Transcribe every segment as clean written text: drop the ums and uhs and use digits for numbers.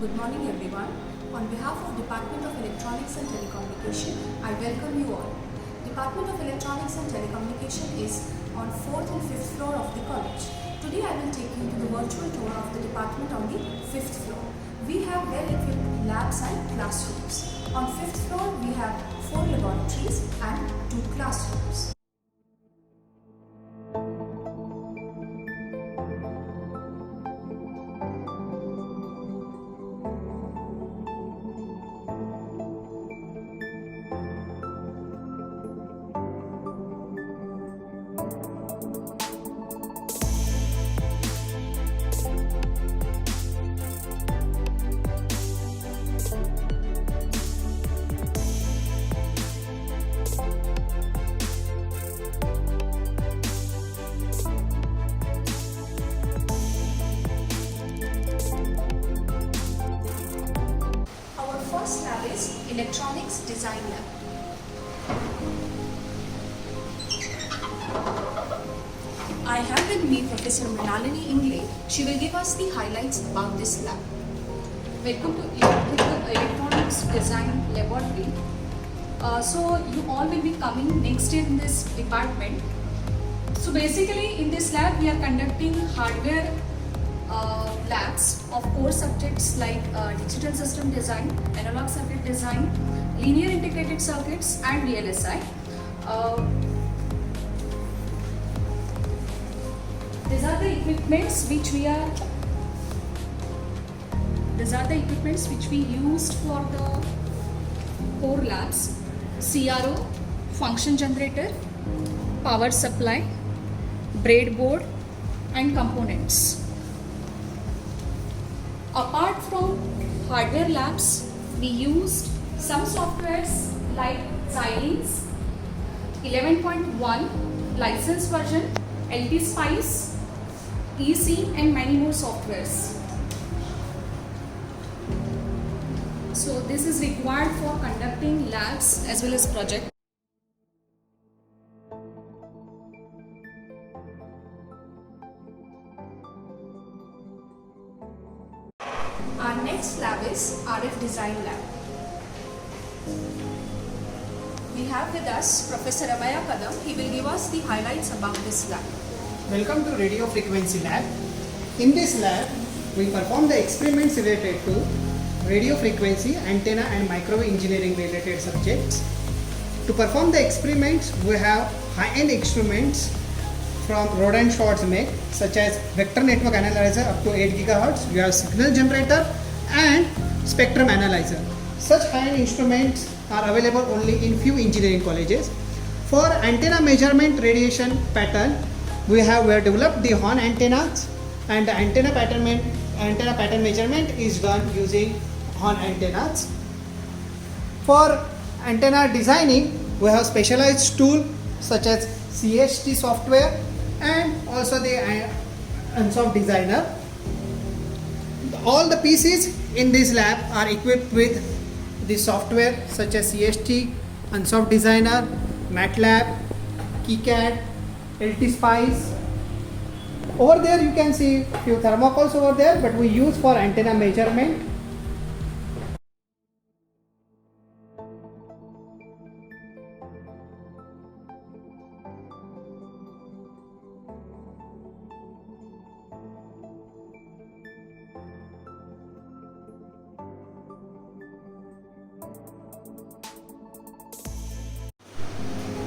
Good morning everyone. On behalf of Department of Electronics and Telecommunication, I welcome you all. Department of Electronics and Telecommunication is on 4th and 5th floor of the college. Today I will take you to the virtual tour of the department on the 5th floor. We have well-equipped labs and classrooms. On 5th floor we have 4 laboratories and 2 classrooms. First lab is Electronics Design Lab. I have with me Professor Mrinalini Ingle. She will give us the highlights about this lab. Welcome to Electronics Design Laboratory. So you all will be coming next in this department. So basically in this lab we are conducting hardware labs of core subjects like digital system design, analog circuit design, linear integrated circuits and VLSI. These are the equipments which we used for the core labs: CRO, function generator, power supply, breadboard and components. Apart from hardware labs, we used some softwares like Xilinx 11.1 license version, LT Spice, EC and many more softwares. So this is required for conducting labs as well as projects. Our next lab is RF Design Lab. We have with us Professor Abhaya Kadam. He will give us the highlights about this lab. Welcome to Radio Frequency Lab. In this lab, we perform the experiments related to radio frequency, antenna and microwave engineering related subjects. To perform the experiments, we have high-end instruments from Rohde & Schwarz make, such as vector network analyzer up to 8 GHz, we have signal generator and spectrum analyzer. Such high-end instruments are available only in few engineering colleges. For antenna measurement radiation pattern, we have developed the horn antennas, and the antenna pattern measurement is done using horn antennas. For antenna designing, we have specialized tools such as CST software and also the Ansoff Designer. All the PCs in this lab are equipped with the software such as CST, Ansoff Designer, MATLAB, KiCad, LT Spice. Over there you can see few thermocols over there, but we use for antenna measurement.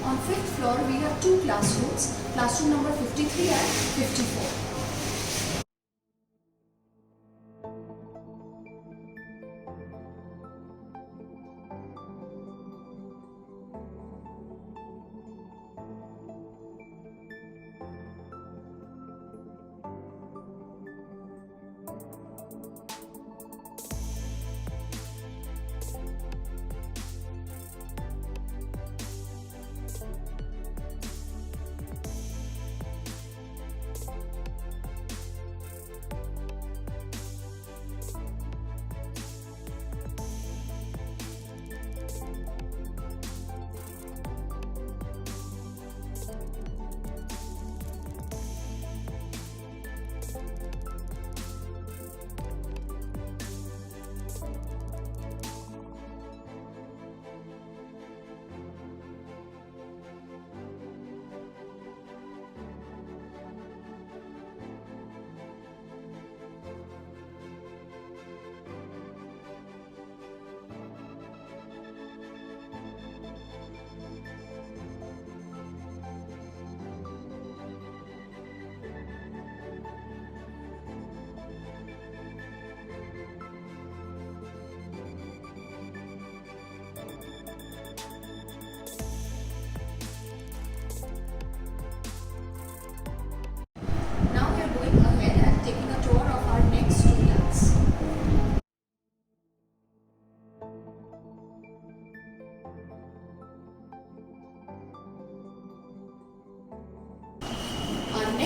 On 5th floor we have 2 classrooms, classroom number 53 and 54.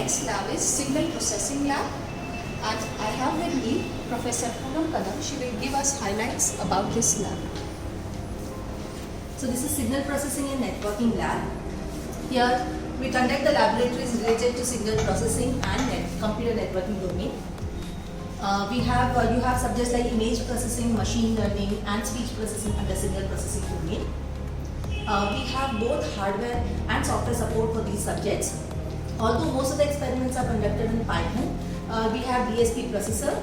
next lab is Signal Processing Lab, and I have with me Professor Poonam Kadam. She will give us highlights about this lab. So this is Signal Processing and Networking Lab. Here we conduct the laboratories related to signal processing and computer networking domain. You have subjects like image processing, machine learning and speech processing under signal processing domain. We have both hardware and software support for these subjects. Although most of the experiments are conducted in Python, we have DSP processor,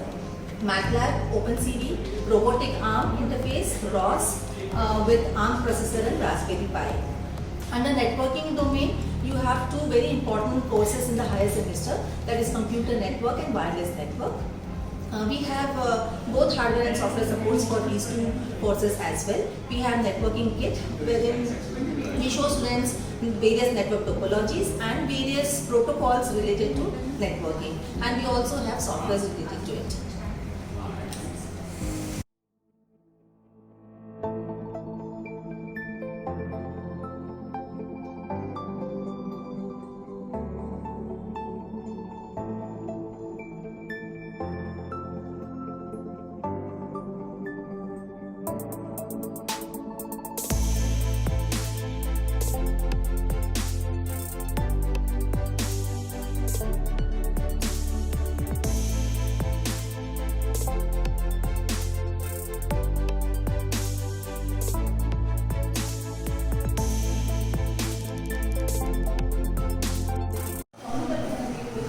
MATLAB, OpenCV, robotic arm interface, ROS, with ARM processor and Raspberry Pi. Under networking domain, you have two very important courses in the higher semester, that is computer network and wireless network. We have both hardware and software supports for these two courses as well. We have networking kit wherein we show students various network topologies and various protocols related to networking, and we also have software related to it.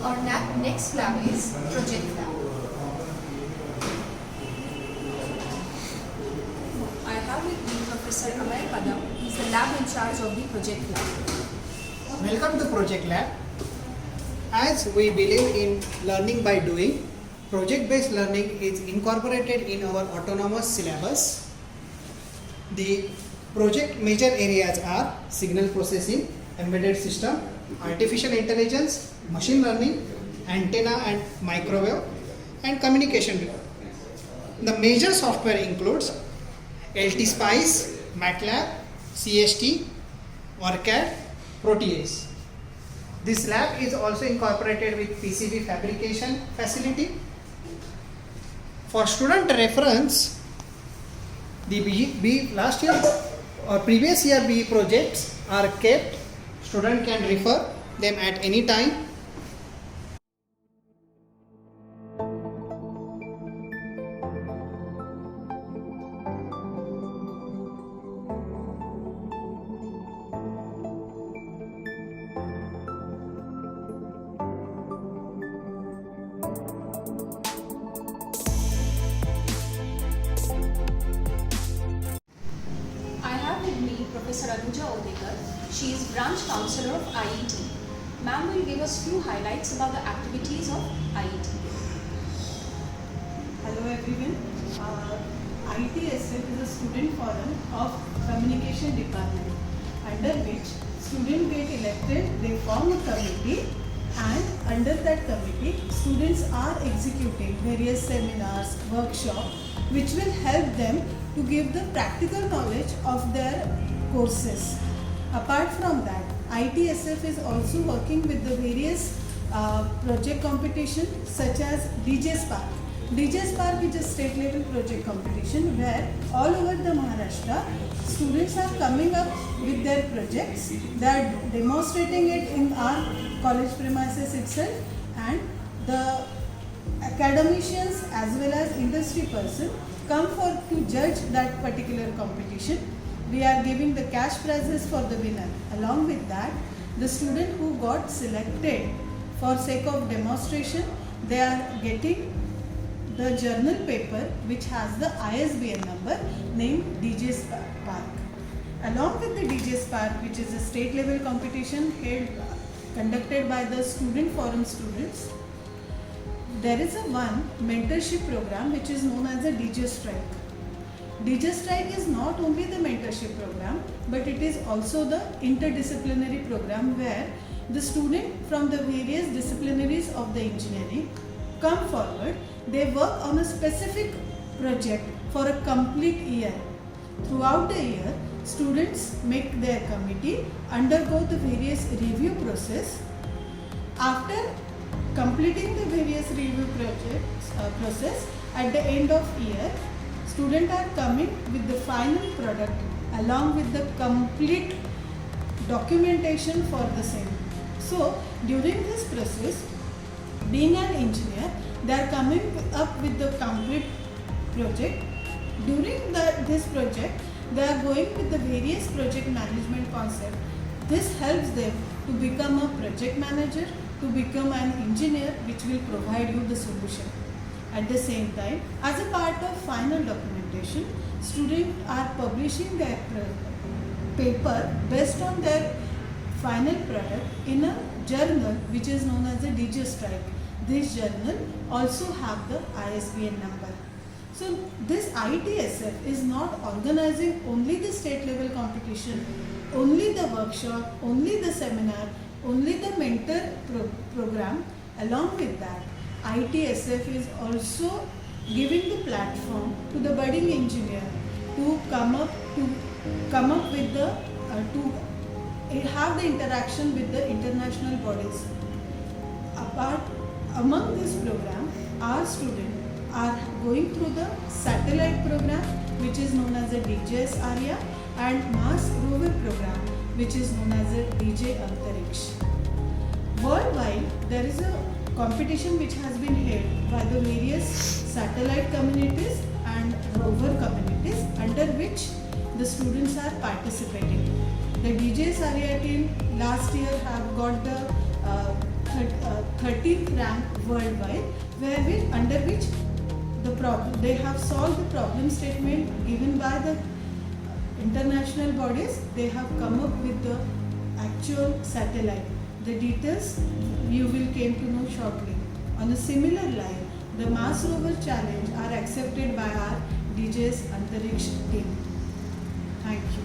Our next lab is Project Lab. I have with me Professor Amay Kadam. He is the lab in charge of the Project Lab. Welcome to Project Lab. As we believe in learning by doing, project-based learning is incorporated in our autonomous syllabus. The project major areas are signal processing, embedded system, artificial intelligence, machine learning, antenna and microwave, and communication. The major software includes LT-SPICE, MATLAB, CST, ORCAD, Proteus. This lab is also incorporated with PCB fabrication facility. For student reference, the last year or previous year BE projects are kept. Student can refer them at any time. I have with me Professor Anuja Odekar. She is branch counselor of IET. Ma'am will give us few highlights about the activities of IET. Hello everyone. IETSF is a student forum of communication department, under which students get elected, they form a committee, and under that committee students are executing various seminars, workshops which will help them to give the practical knowledge of their courses. Apart from that, IETSF is also working with the various project competition such as DJ Spark. DJ Spark is a state level project competition where all over the Maharashtra students are coming up with their projects. They are demonstrating it in our college premises itself, and the academicians as well as industry person come for to judge that particular competition. We are giving the cash prizes for the winner. Along with that, the student who got selected for sake of demonstration, they are getting the journal paper which has the ISBN number named DJ Spark. Along with the DJ Spark, which is a state level competition conducted by the student forum students, there is a one mentorship program which is known as a DJ Strike. DJ Strike is not only the mentorship program, but it is also the interdisciplinary program where the student from the various disciplinaries of the engineering come forward. They work on a specific project for a complete year. Throughout the year, students make their committee, undergo the various review process. After completing the various review projects process at the end of year, students are coming with the final product along with the complete documentation for the same. So during this process, being an engineer, they are coming up with the complete project. During this project, they are going with the various project management concept. This helps them to become a project manager, to become an engineer, which will provide you the solution. At the same time, as a part of final documentation, students are publishing their paper based on their final product in a journal which is known as the DJ Strike. This journal also have the ISBN number. So this ITSF is not organizing only the state level competition, only the workshop, only the seminar, only the mentor program. Along with that, ITSF is also giving the platform to the budding engineer to come up with the to have the interaction with the international bodies. Among this program, our students are going through the satellite program, which is known as the DJS ARIA, and Mars rover program, which is known as the DJ Antariksh. Worldwide, there is a competition which has been held by the various satellite communities and rover communities, under which the students are participating. The DJS ARIA team last year have got the 13th rank worldwide, under which they have solved the problem statement given by the international bodies. They have come up with the actual satellite. The details you will came to know shortly. On a similar line, the Mars Rover Challenge are accepted by our DJS Antariksh team. Thank you.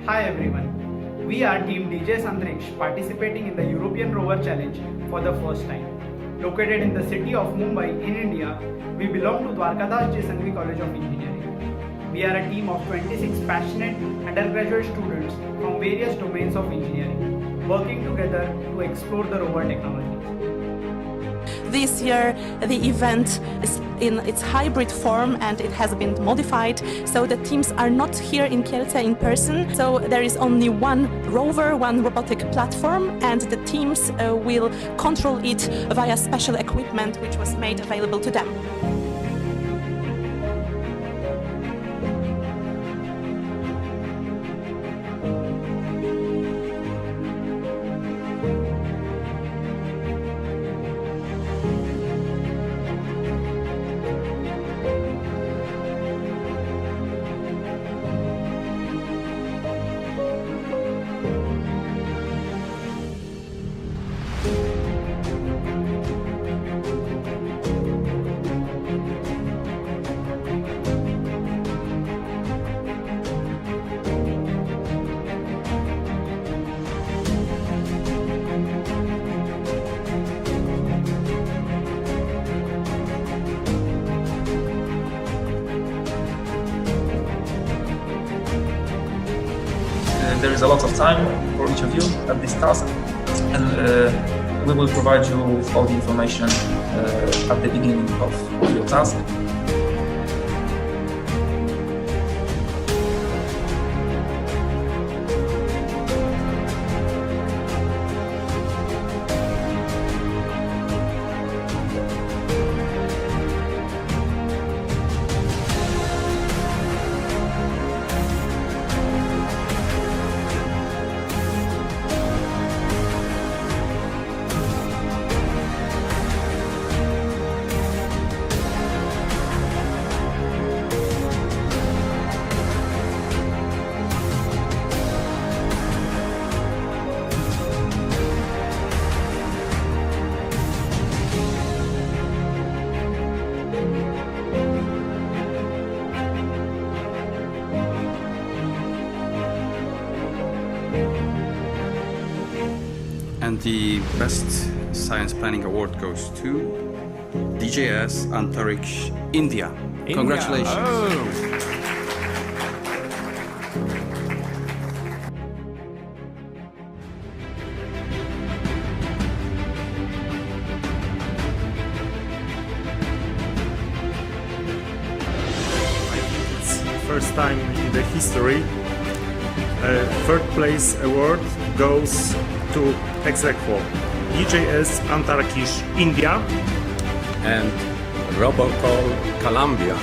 Hi everyone, we are team DJ Antariksh participating in the European Rover Challenge for the first time. Located in the city of Mumbai in India, we belong to Dwarkadas J. Sanghvi College of Engineering. We are a team of 26 passionate undergraduate students from various domains of engineering, working together to explore the rover technology. This year the event is in its hybrid form and it has been modified, so the teams are not here in Kielce in person, so there is only one rover, one robotic platform, and the teams will control it via special equipment which was made available to them. there is a lot of time for each of you at this task, and we will provide you with all the information at the beginning of your task. And the Best Science Planning Award goes to DJS Antariksh, India. Congratulations. Oh. It's first time in the history. Third place award goes to ex aequo DJS Antariksh, India, And Robocall, Colombia.